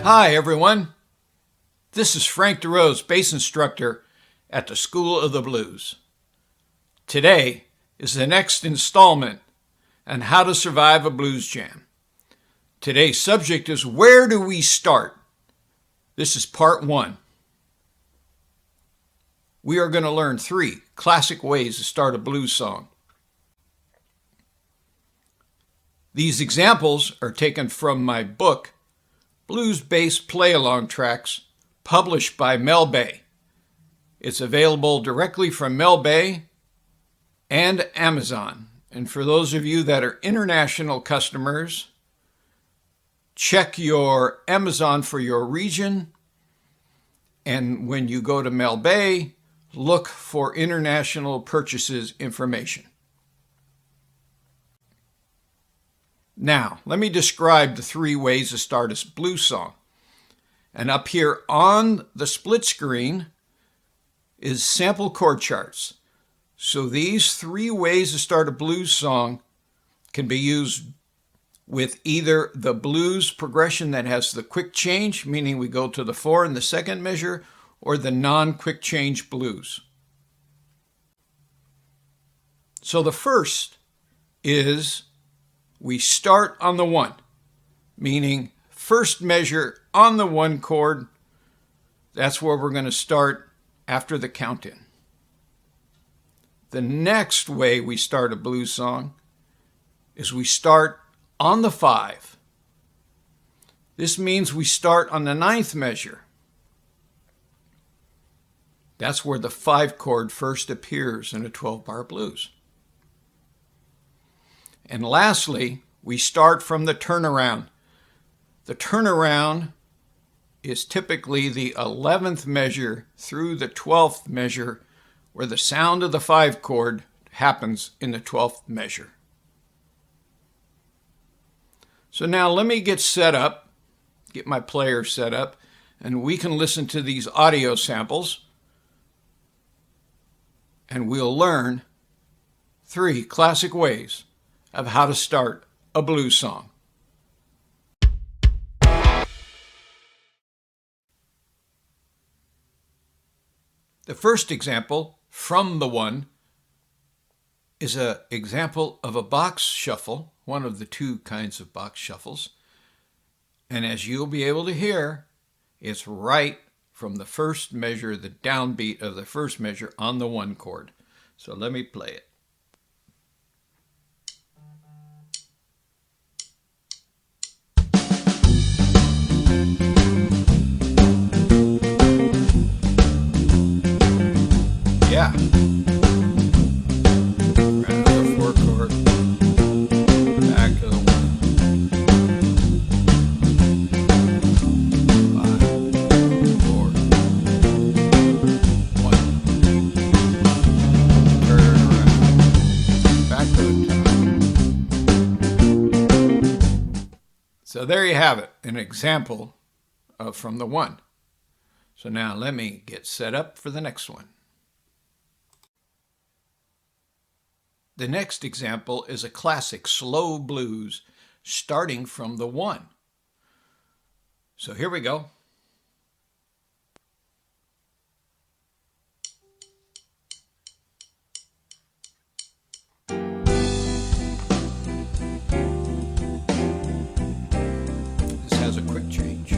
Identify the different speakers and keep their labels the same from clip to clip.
Speaker 1: Hi everyone, this is Frank DeRose, bass instructor at the School of the Blues. Today is the next installment on how to survive a blues jam. Today's subject is where do we start? This is part 1. We are going to learn 3 classic ways to start a blues song. These examples are taken from my book, Blues Bass Play-Along Trax, published by Mel Bay. It's available directly from Mel Bay and Amazon. And for those of you that are international customers, check your Amazon for your region. And when you go to Mel Bay, look for international purchases information. Now, let me describe the 3 ways to start a blues song. And up here on the split screen is sample chord charts. So these 3 ways to start a blues song can be used with either the blues progression that has the quick change, meaning we go to the 4 in the second measure, or the non-quick change blues. So the first is we start on the 1, meaning first measure on the 1 chord. That's where we're going to start after the count-in. The next way we start a blues song is we start on the 5. This means we start on the 9th measure. That's where the 5 chord first appears in a 12-bar blues. And lastly, we start from the turnaround. The turnaround is typically the 11th measure through the 12th measure, where the sound of the 5 chord happens in the 12th measure. So now let me get set up, get my player set up, and we can listen to these audio samples, and we'll learn 3 classic ways of how to start a blues song. The first example from the 1 is an example of a box shuffle, one of the 2 kinds of box shuffles. And as you'll be able to hear, it's right from the first measure, the downbeat of the first measure on the 1 chord. So let me play it. Yeah. Right to the 4 chord. Back to the 1. 5, 4, 1. Turn around. Back to the top. So there you have it, an example of from the 1. So now let me get set up for the next one. The next example is a classic slow blues starting from the 1. So here we go. This has a quick change.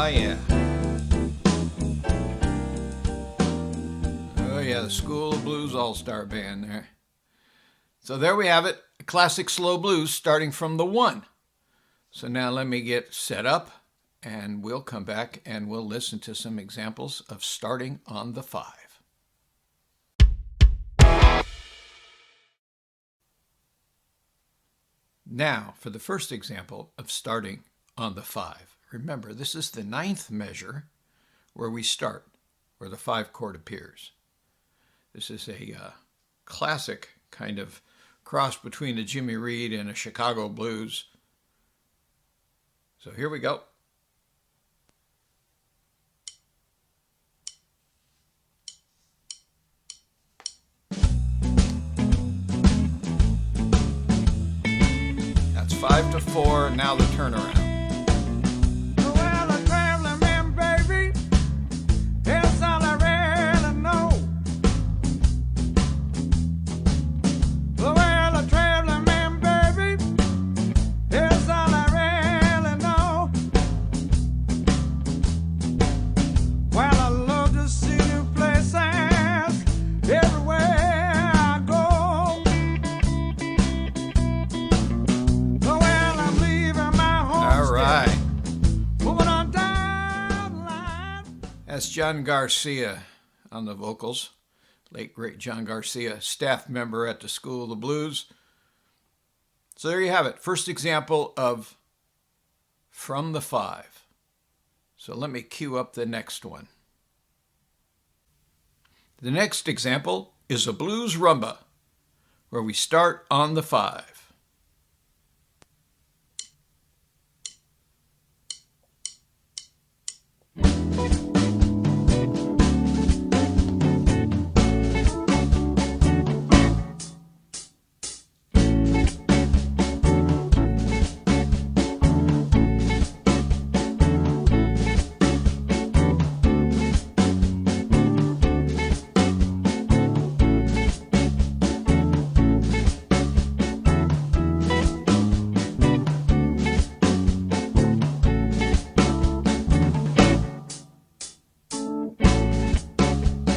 Speaker 1: Yeah. Oh yeah, the School of Blues All-Star Band there. So there we have it, a classic slow blues starting from the 1. So now let me get set up and we'll come back and we'll listen to some examples of starting on the 5. Now, for the first example of starting on the 5. Remember, this is the 9th measure where we start, where the 5 chord appears. This is a classic kind of cross between a Jimmy Reed and a Chicago blues. So here we go. That's 5 to 4, and now the turnaround.
Speaker 2: Well, a traveling man, baby, that's all I really know. Well, a traveling man, baby, that's all I really know. Well, I love to see new places everywhere I go. Well, I'm leaving my home.
Speaker 1: All right.
Speaker 2: Moving on down the line.
Speaker 1: That's John Garcia on the vocals. Late, great John Garcia, staff member at the School of the Blues. So there you have it. First example of From the 5. So let me cue up the next one. The next example is a blues rumba, where we start on the 5.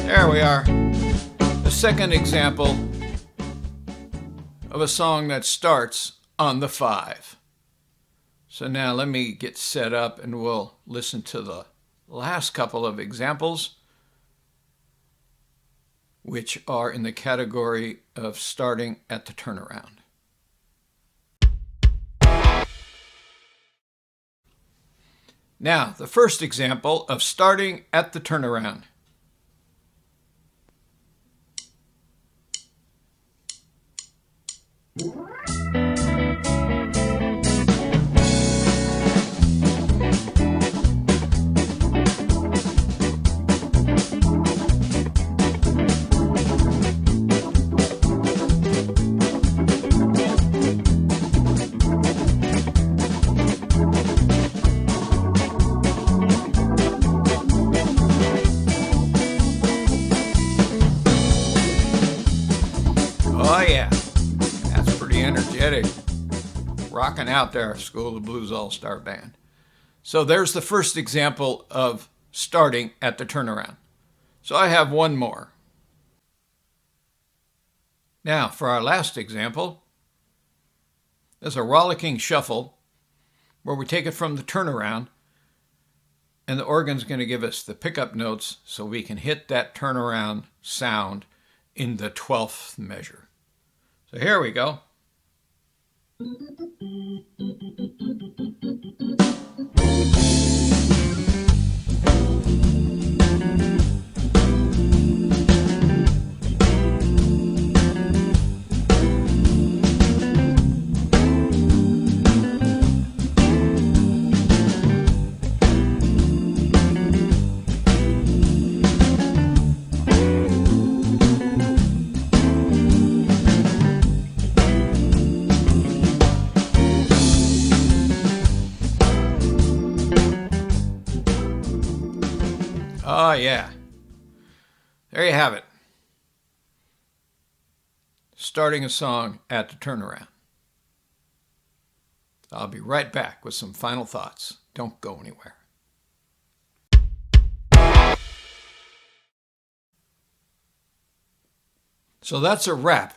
Speaker 1: There we are. The second example of a song that starts on the 5. So now let me get set up and we'll listen to the last couple of examples, which are in the category of starting at the turnaround. Now, the first example of starting at the turnaround. Oh yeah, that's pretty energetic. Rocking out there, School of the Blues All-Star Band. So there's the first example of starting at the turnaround. So I have one more. Now for our last example, there's a rollicking shuffle where we take it from the turnaround and the organ's going to give us the pickup notes so we can hit that turnaround sound in the 12th measure. So here we go. Oh, yeah. There you have it. Starting a song at the turnaround. I'll be right back with some final thoughts. Don't go anywhere. So that's a wrap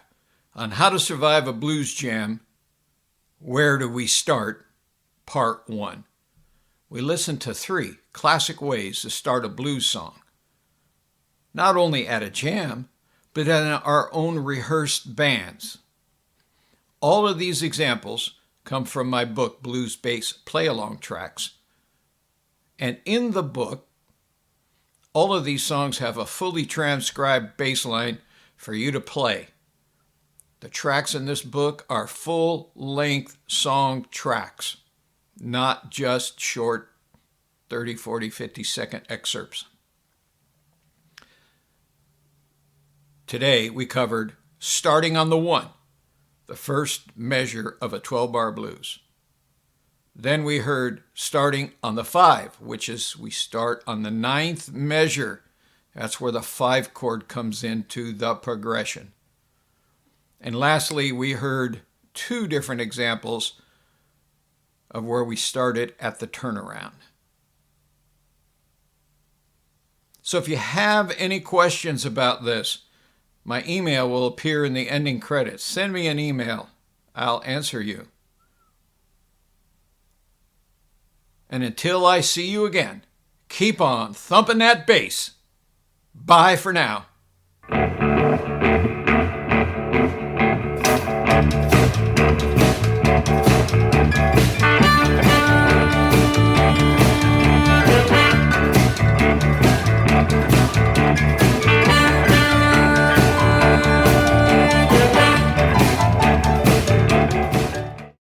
Speaker 1: on How to Survive a Blues Jam, Where Do We Start, Part 1. we listened to 3 classic ways to start a blues song, not only at a jam, but in our own rehearsed bands. All of these examples come from my book, Blues Bass Play-Along Trax. And in the book, all of these songs have a fully transcribed bass line for you to play. The tracks in this book are full-length song tracks, not just short 30, 40, 50-second excerpts. Today we covered starting on the 1, the first measure of a 12-bar blues. Then we heard starting on the 5, which is we start on the 9th measure. That's where the 5 chord comes into the progression. And lastly, we heard 2 different examples of where we started at the turnaround. So if you have any questions about this, my email will appear in the ending credits. Send me an email. I'll answer you. And until I see you again, keep on thumping that bass. Bye for now.